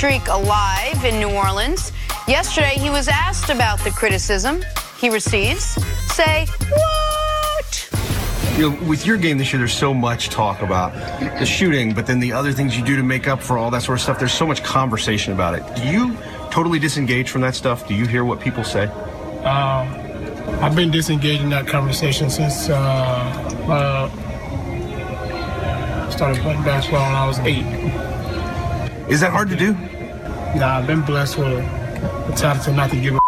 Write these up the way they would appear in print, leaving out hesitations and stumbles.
streak alive in New Orleans. Yesterday, he was asked about the criticism he receives. Say, what? You know, with your game this year, there's so much talk about the shooting, but then the other things you do to make up for all that sort of stuff, there's so much conversation about it. Do you totally disengage from that stuff? Do you hear what people say? I've been disengaged in that conversation since started playing basketball when I was 8. Is that hard to do? Nah, I've been blessed with the talent to not to give a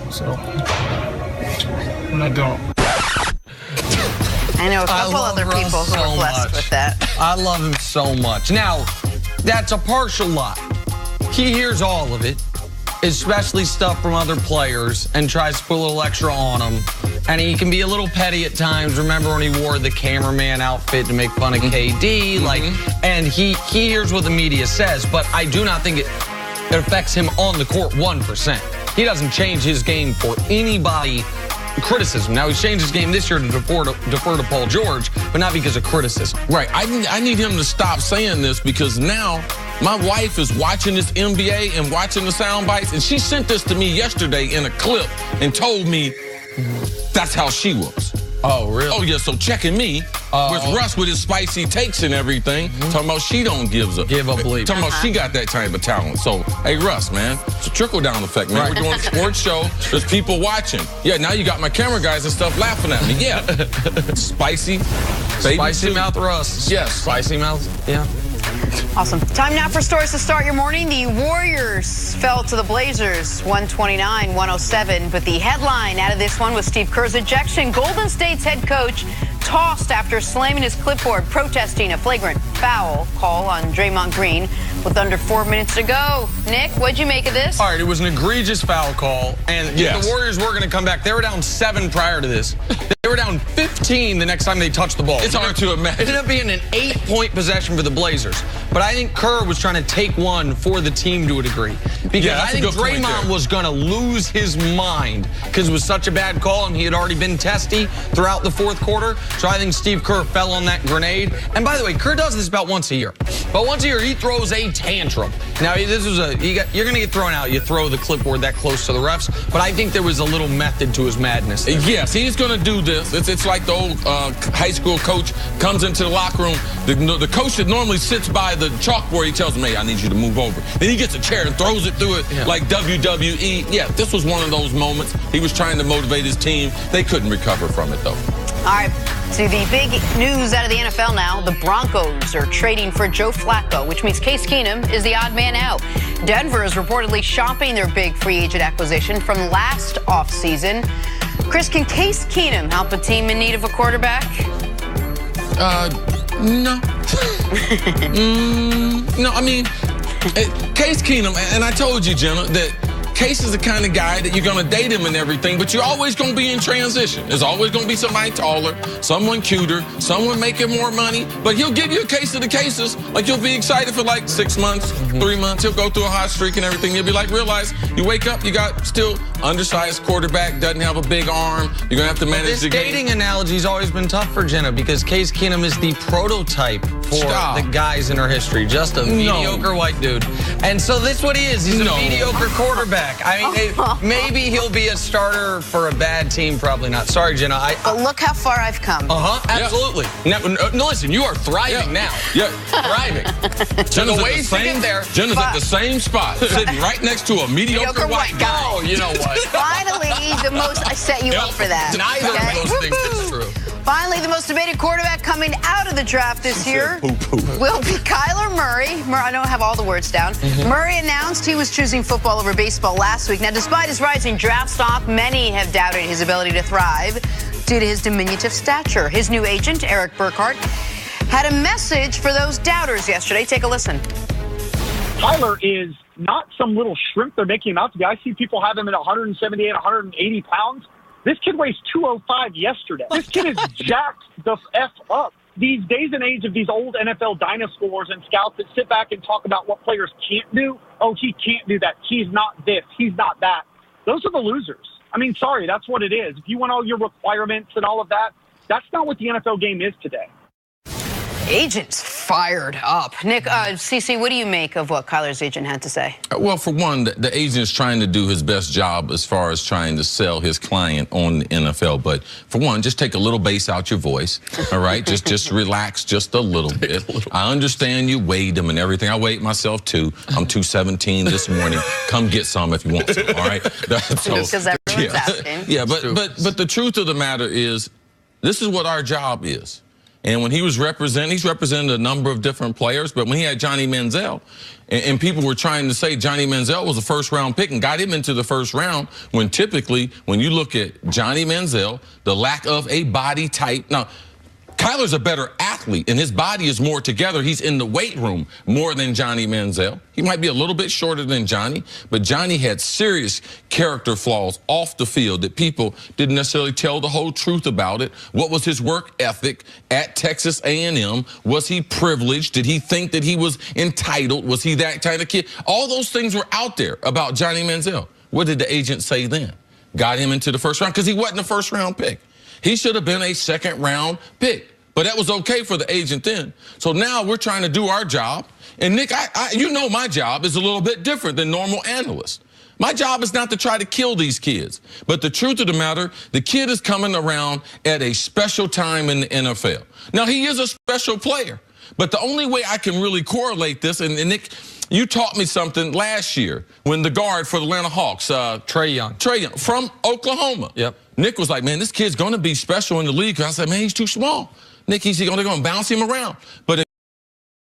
so I don't. I know a couple other people who are blessed with that. I love him so much. Now, that's a partial lie. He hears all of it, especially stuff from other players, and tries to put a little extra on them. And he can be a little petty at times. Remember when he wore the cameraman outfit to make fun of KD? And he hears what the media says, but I do not think it affects him on the court 1%. He doesn't change his game for anybody criticism. Now, he's changed his game this year to defer to Paul George, but not because of criticism. Right. I need him to stop saying this because now my wife is watching this NBA and watching the sound bites, and she sent this to me yesterday in a clip and told me that's how she was. Oh, really? Oh, yeah, so checking me with Russ with his spicy takes and everything, talking about she don't give a bleep. Talking about she got that type of talent. So, hey, Russ, man, it's a trickle-down effect, man. Right. We're doing a sports show. There's people watching. Yeah, now you got my camera guys and stuff laughing at me. Yeah. Spicy. Spicy mouth Russ. Yes. Spicy mouth, yeah. Awesome. Time now for stories to start your morning. The Warriors fell to the Blazers 129-107, but the headline out of this one was Steve Kerr's ejection. Golden State's head coach tossed after slamming his clipboard, protesting a flagrant foul call on Draymond Green with under 4 minutes to go. Nick, what'd you make of this? All right, it was an egregious foul call, and the Warriors were going to come back. They were down 7 prior to this. They were down 15 the next time they touched the ball. It's hard to imagine. It ended up being an 8-point possession for the Blazers. But I think Kerr was trying to take one for the team to a degree. Because I think Draymond was going to lose his mind because it was such a bad call and he had already been testy throughout the fourth quarter. So I think Steve Kerr fell on that grenade. And by the way, Kerr does this about once a year. But once a year, he throws a tantrum. Now, this was you're going to get thrown out. You throw the clipboard that close to the refs. But I think there was a little method to his madness there. Yes, he's going to do this. It's like the old high school coach comes into the locker room. The coach that normally sits by the chalkboard, he tells him, hey, I need you to move over. Then he gets a chair and throws it through it like WWE. Yeah, this was one of those moments. He was trying to motivate his team. They couldn't recover from it, though. All right, to the big news out of the NFL now. The Broncos are trading for Joe Flacco, which means Case Keenum is the odd man out. Denver is reportedly shopping their big free agent acquisition from last offseason. Chris, can Case Keenum help a team in need of a quarterback? No. No, I mean, Case Keenum, and I told you, Jenna, that Case is the kind of guy that you're going to date him and everything, but you're always going to be in transition. There's always going to be somebody taller, someone cuter, someone making more money, but he'll give you a case of the cases. Like, you'll be excited for like 6 months, 3 months. He'll go through a hot streak and everything. You'll be like, realize you wake up, you got still undersized quarterback, doesn't have a big arm. You're going to have to manage the game. This dating analogy's always been tough for Jenna because Case Keenum is the prototype for the guys in her history. Just a mediocre white dude. And so this is what he is. He's a mediocre quarterback. I mean, maybe he'll be a starter for a bad team. Probably not. Sorry, Jenna. But look how far I've come. Absolutely. No, listen, you are thriving now. Yeah. Thriving. Jenna's the ways to get there. Jenna's at the same spot, sitting right next to a mediocre white guy. Oh, you know what? Finally, I set you up for that. Neither of those things is true. Finally, the most debated quarterback coming out of the draft this year will be Kyler Murray. I don't have all the words down. Murray announced he was choosing football over baseball last week. Now, despite his rising draft stock, many have doubted his ability to thrive due to his diminutive stature. His new agent, Eric Burkhart, had a message for those doubters yesterday. Take a listen. Kyler is not some little shrimp they're making him out to be. I see people have him at 178, 180 pounds. This kid weighs 205 yesterday. This kid is jacked the F up. These days and age of these old NFL dinosaurs and scouts that sit back and talk about what players can't do. Oh, he can't do that. He's not this. He's not that. Those are the losers. I mean, sorry, that's what it is. If you want all your requirements and all of that, that's not what the NFL game is today. Agents fired up. Nick, CC, what do you make of what Kyler's agent had to say? Well, for one, the agent is trying to do his best job as far as trying to sell his client on the NFL. But for one, just take a little bass out your voice, all right? just relax just a little bit. I understand you weighed them and everything. I weighed myself, too. I'm 217 this morning. Come get some if you want some, all right? Because everyone's asking. Yeah, but the truth of the matter is, this is what our job is. And when he was he's represented a number of different players, but when he had Johnny Manziel, and people were trying to say Johnny Manziel was a first-round pick and got him into the first round, when typically, when you look at Johnny Manziel, the lack of a body type. Now, Kyler's a better athlete, and his body is more together. He's in the weight room more than Johnny Manziel. He might be a little bit shorter than Johnny, but Johnny had serious character flaws off the field that people didn't necessarily tell the whole truth about it. What was his work ethic at Texas A&M? Was he privileged? Did he think that he was entitled? Was he that kind of kid? All those things were out there about Johnny Manziel. What did the agent say then? Got him into the first round because he wasn't a first-round pick. He should have been a second-round pick. But that was okay for the agent then. So now we're trying to do our job. And, Nick, you know my job is a little bit different than normal analysts. My job is not to try to kill these kids. But the truth of the matter, the kid is coming around at a special time in the NFL. Now, he is a special player. But the only way I can really correlate this, and Nick, you taught me something last year when the guard for the Atlanta Hawks, Trae Young, from Oklahoma. Yep. Nick was like, man, this kid's going to be special in the league. I said, man, he's too small. Nick, he's going to bounce him around. But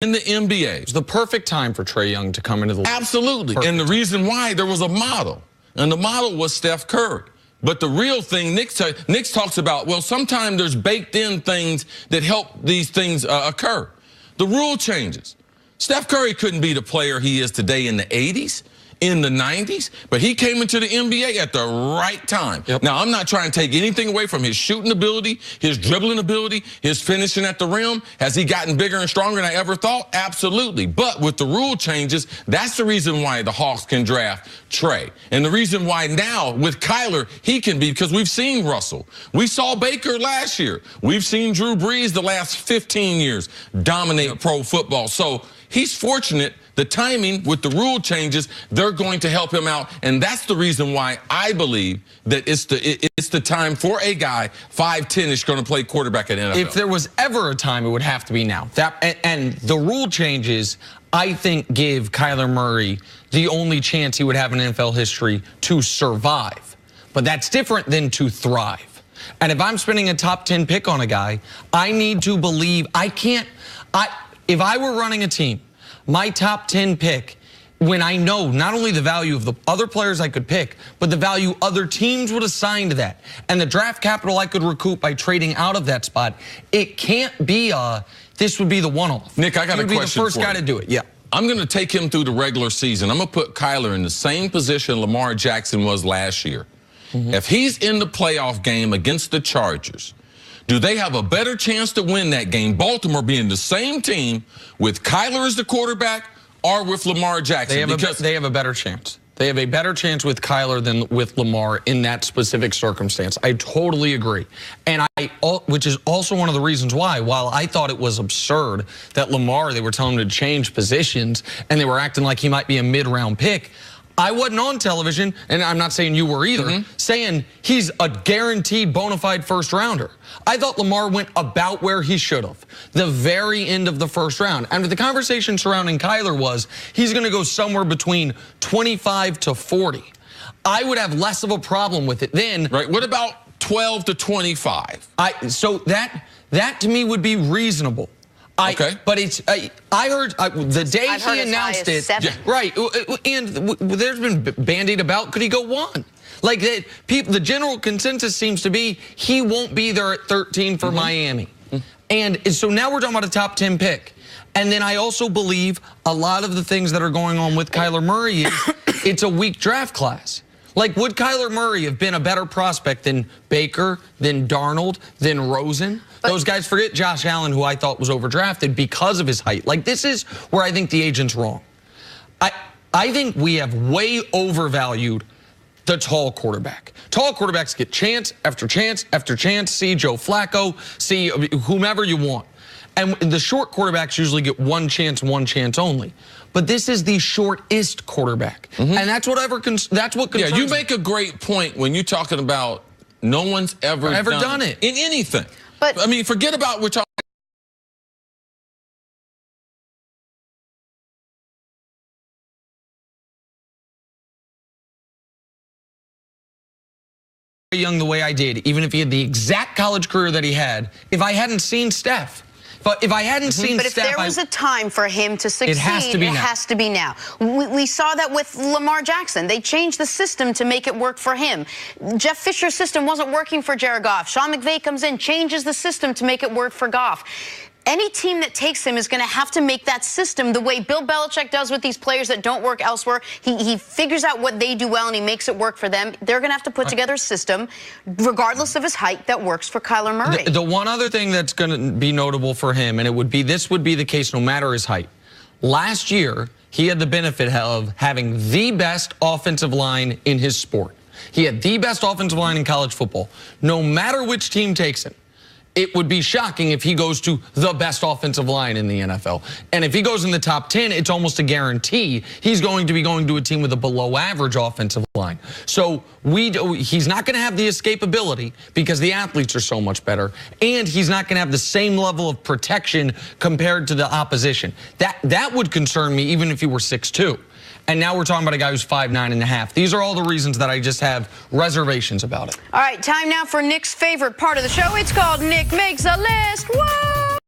in the NBA, it's the perfect time for Trae Young to come into the league. Absolutely. Perfect. And the reason why, there was a model. And the model was Steph Curry. But the real thing, Nick talks about, well, sometimes there's baked in things that help these things occur. The rule changes. Steph Curry couldn't be the player he is today in the 80s. In the 90s, but he came into the NBA at the right time. Yep. Now, I'm not trying to take anything away from his shooting ability, his dribbling ability, his finishing at the rim. Has he gotten bigger and stronger than I ever thought? Absolutely. But with the rule changes, that's the reason why the Hawks can draft Trae. And the reason why now with Kyler, he can be, because we've seen Russell. We saw Baker last year. We've seen Drew Brees the last 15 years dominate pro football. So he's fortunate. The timing with the rule changes, they're going to help him out. And that's the reason why I believe that it's the time for a guy 5'10" going to play quarterback at NFL. If there was ever a time, it would have to be now. And the rule changes, I think, give Kyler Murray the only chance he would have in NFL history to survive. But that's different than to thrive. And if I'm spending a top 10 pick on a guy, I need to believe if I were running a team, my top 10 pick, when I know not only the value of the other players I could pick, but the value other teams would assign to that, and the draft capital I could recoup by trading out of that spot, it can't be this would be the one-off. Nick, I got a question for you. You'd be the first guy to do it, yeah. I'm going to take him through the regular season. I'm going to put Kyler in the same position Lamar Jackson was last year. Mm-hmm. If he's in the playoff game against the Chargers, do they have a better chance to win that game, Baltimore being the same team with Kyler as the quarterback or with Lamar Jackson? They have a better chance. They have a better chance with Kyler than with Lamar in that specific circumstance. I totally agree. And which is also one of the reasons why, while I thought it was absurd that Lamar, they were telling him to change positions and they were acting like he might be a mid-round pick, I wasn't on television, and I'm not saying you were either, saying he's a guaranteed bona fide first rounder. I thought Lamar went about where he should have, the very end of the first round. And the conversation surrounding Kyler was he's going to go somewhere between 25 to 40. I would have less of a problem with it then. Right. What about 12 to 25? So that to me would be reasonable. Okay. But I heard the day he announced it, 7. right, and there's been bandied about, could he go 1? Like, the general consensus seems to be he won't be there at 13 for Miami. And so now we're talking about a top 10 pick. And then I also believe a lot of the things that are going on with Kyler Murray is it's a weak draft class. Like, would Kyler Murray have been a better prospect than Baker, than Darnold, than Rosen? Those guys, forget Josh Allen, who I thought was overdrafted because of his height. Like, this is where I think the agent's wrong. I think we have way overvalued the tall quarterback. Tall quarterbacks get chance after chance after chance. See Joe Flacco, see whomever you want. And the short quarterbacks usually get one chance only. But this is the shortest quarterback. And that's what concerns Yeah, you make a great point when you're talking about no one's ever done it. In anything. But I mean, forget about we're talking. Young the way I did, even if he had the exact college career that he had, if I hadn't seen Steph. But if I hadn't seen But if Steph, there was a time for him to succeed, it has to be now. We saw that with Lamar Jackson. They changed the system to make it work for him. Jeff Fisher's system wasn't working for Jared Goff. Sean McVay comes in, changes the system to make it work for Goff. Any team that takes him is going to have to make that system the way Bill Belichick does with these players that don't work elsewhere. He figures out what they do well and he makes it work for them. They're going to have to put together a system, regardless of his height, that works for Kyler Murray. The one other thing that's going to be notable for him, and this would be the case no matter his height. Last year, he had the benefit of having the best offensive line in his sport. He had the best offensive line in college football. No matter which team takes him, it would be shocking if he goes to the best offensive line in the NFL. And if he goes in the top 10, it's almost a guarantee he's going to be going to a team with a below average offensive line. So he's not going to have the escapability because the athletes are so much better. And he's not going to have the same level of protection compared to the opposition. That would concern me even if he were 6'2". And now we're talking about a guy who's 5'9.5". These are all the reasons that I just have reservations about it. All right, time now for Nick's favorite part of the show. It's called Nick Makes a List. Whoa!